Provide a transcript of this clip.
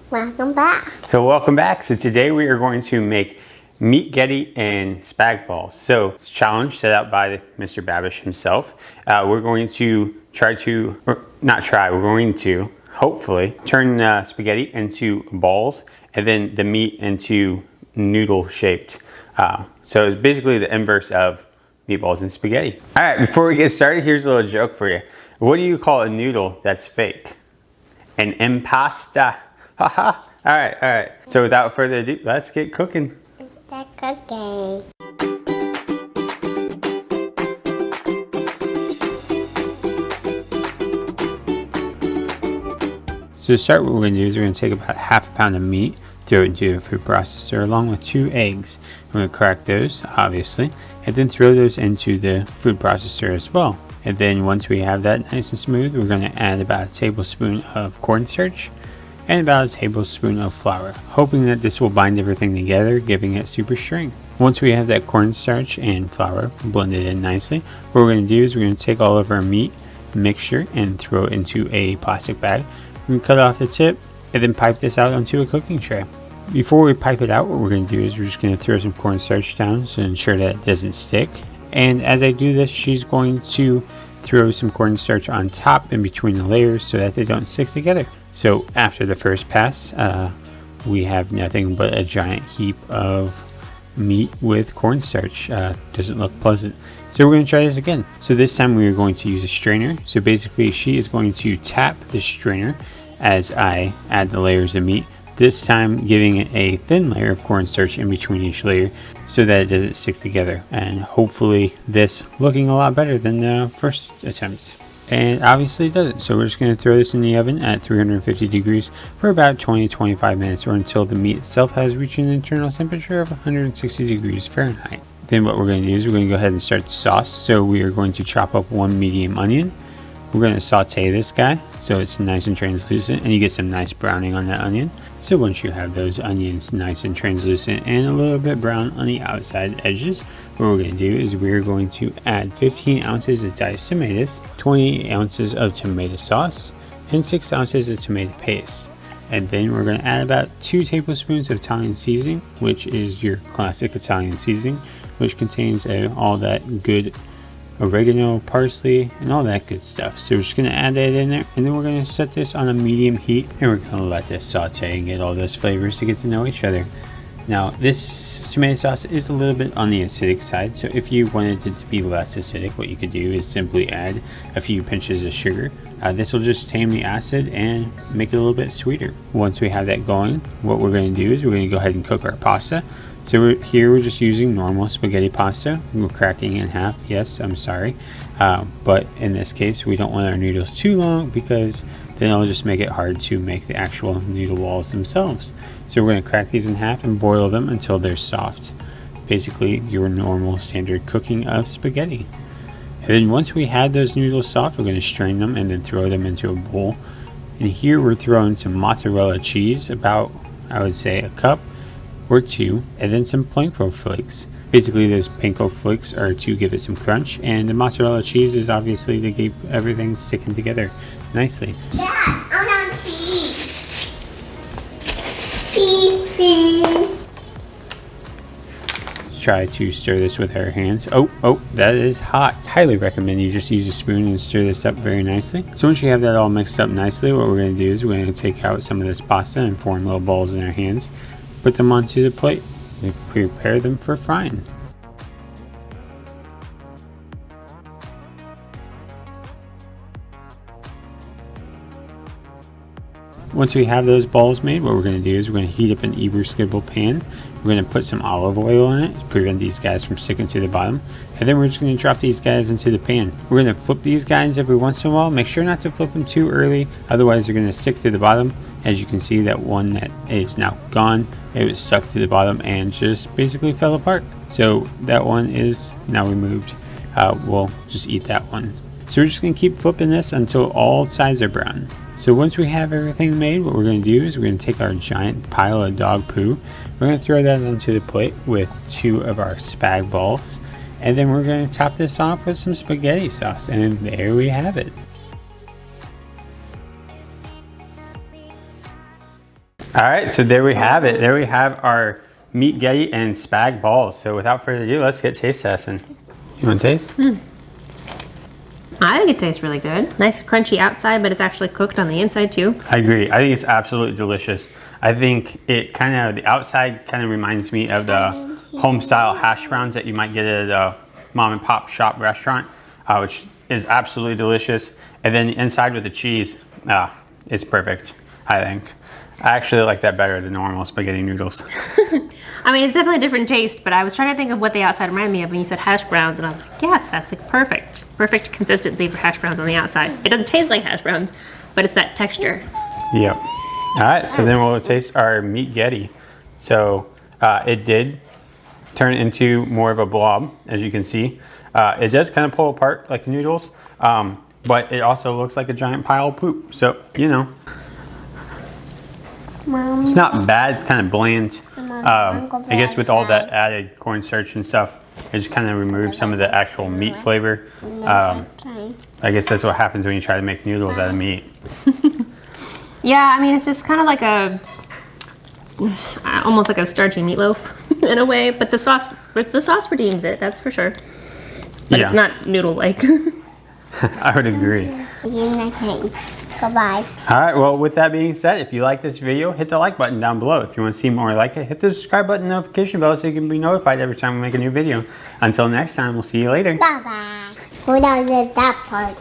Welcome back. So welcome back. So today we are going to make Meat-Ghetti and Spag-Balls. So it's a challenge set out by Mr. Babish himself. We're going to we're going to hopefully turn spaghetti into balls and then the meat into noodle shaped. So it's basically the inverse of meatballs and spaghetti. All right, before we get started, here's a little joke for you. What do you call a noodle that's fake? An impasta. Haha. All right. So without further ado, let's get cooking. Let's get cooking. So to start, what we're going to do is we're going to take about half a pound of meat, throw it into a food processor along with 2 eggs. We're going to crack those, obviously, and then throw those into the food processor as well. And then once we have that nice and smooth, we're going to add about a tablespoon of cornstarch and about a tablespoon of flour, hoping that this will bind everything together, giving it super strength. Once we have that cornstarch and flour blended in nicely, what we're going to do is we're going to take all of our meat mixture and throw it into a plastic bag. We're going to cut off the tip and then pipe this out onto a cooking tray. Before we pipe it out, what we're going to do is we're just going to throw some cornstarch down to ensure that it doesn't stick. And as I do this, she's going to throw some cornstarch on top in between the layers so that they don't stick together. So after the first pass, we have nothing but a giant heap of meat with cornstarch. Doesn't look pleasant. So we're going to try this again. So this time we are going to use a strainer. So basically she is going to tap the strainer as I add the layers of meat. This time giving it a thin layer of cornstarch in between each layer so that it doesn't stick together. And hopefully this looking a lot better than the first attempt. And obviously it doesn't. So we're just going to throw this in the oven at 350 degrees for about 20-25 minutes or until the meat itself has reached an internal temperature of 160 degrees Fahrenheit. Then what we're going to do is we're going to go ahead and start the sauce. So we are going to chop up 1 medium onion. We're going to saute this guy so it's nice and translucent and you get some nice browning on that onion. So once you have those onions nice and translucent and a little bit brown on the outside edges, what we're going to do is we're going to add 15 ounces of diced tomatoes, 20 ounces of tomato sauce, and 6 ounces of tomato paste. And then we're going to add about 2 tablespoons of Italian seasoning, which is your classic Italian seasoning, which contains all that good oregano, parsley, and all that good stuff. So we're just going to add that in there, and then we're going to set this on a medium heat, and we're going to let this saute and get all those flavors to get to know each other. Now this tomato sauce is a little bit on the acidic side, so if you wanted it to be less acidic, what you could do is simply add a few pinches of sugar. This will just tame the acid and make it a little bit sweeter. Once we have that going, what we're going to do is we're going to go ahead and cook our pasta. So we're just using normal spaghetti pasta. We're cracking it in half. Yes, I'm sorry. But in this case, we don't want our noodles too long because then it'll just make it hard to make the actual noodle balls themselves. So we're going to crack these in half and boil them until they're soft. Basically, your normal standard cooking of spaghetti. And then once we have those noodles soft, we're going to strain them and then throw them into a bowl. And here we're throwing some mozzarella cheese, about, I would say, a cup or 2, and then some Panko Flakes. Basically, those Panko Flakes are to give it some crunch, and the mozzarella cheese is obviously to keep everything sticking together nicely. Yeah, I want cheese. Cheese, please. Let's try to stir this with our hands. Oh, that is hot. Highly recommend you just use a spoon and stir this up very nicely. So once you have that all mixed up nicely, what we're going to do is we're going to take out some of this pasta and form little balls in our hands. Put them onto the plate and prepare them for frying. Once we have those balls made, what we're going to do is we're going to heat up an Eberskibble pan. We're going to put some olive oil in it to prevent these guys from sticking to the bottom. And then we're just going to drop these guys into the pan. We're going to flip these guys every once in a while. Make sure not to flip them too early, otherwise they're going to stick to the bottom. As you can see, that one that is now gone, it was stuck to the bottom and just basically fell apart. So that one is now removed. We'll just eat that one. So we're just going to keep flipping this until all sides are brown. So once we have everything made, what we're going to do is we're going to take our giant pile of dog poo. We're going to throw that onto the plate with 2 of our spag balls. And then we're going to top this off with some spaghetti sauce. And there we have it. All right, so there we have it. There we have our Meat-Ghetti and Spag-Balls. So without further ado, let's get taste testing. You want to taste? I think it tastes really good. Nice crunchy outside, but it's actually cooked on the inside too. I agree. I think it's absolutely delicious. I think it the outside kind of reminds me of the home style hash browns that you might get at a mom and pop shop restaurant, which is absolutely delicious. And then the inside with the cheese is perfect, I think. I actually like that better than normal spaghetti noodles. I mean, it's definitely a different taste, but I was trying to think of what the outside reminded me of when you said hash browns, and I was like, yes, that's like perfect consistency for hash browns on the outside. It doesn't taste like hash browns, but it's that texture. Yep. All right, so then we'll taste our Meat-Ghetti. So it did turn into more of a blob, as you can see. It does kind of pull apart like noodles, but it also looks like a giant pile of poop. So, you know. Mom, It's not bad, it's kind of bland. I Uncle guess with all that outside. added cornstarch and stuff, it just kind of removes some of the actual meat flavor. I guess that's what happens when you try to make noodles out of meat. Yeah, I mean, it's just kind of like almost like a starchy meatloaf in a way, but the sauce redeems it, that's for sure. But it's not noodle-like. I would agree. Nothing. Goodbye. All right, well, with that being said, if you like this video, hit the like button down below. If you want to see more like it, hit the subscribe button, notification bell, so you can be notified every time we make a new video. Until next time, we'll see you later. Bye bye. Who does that part?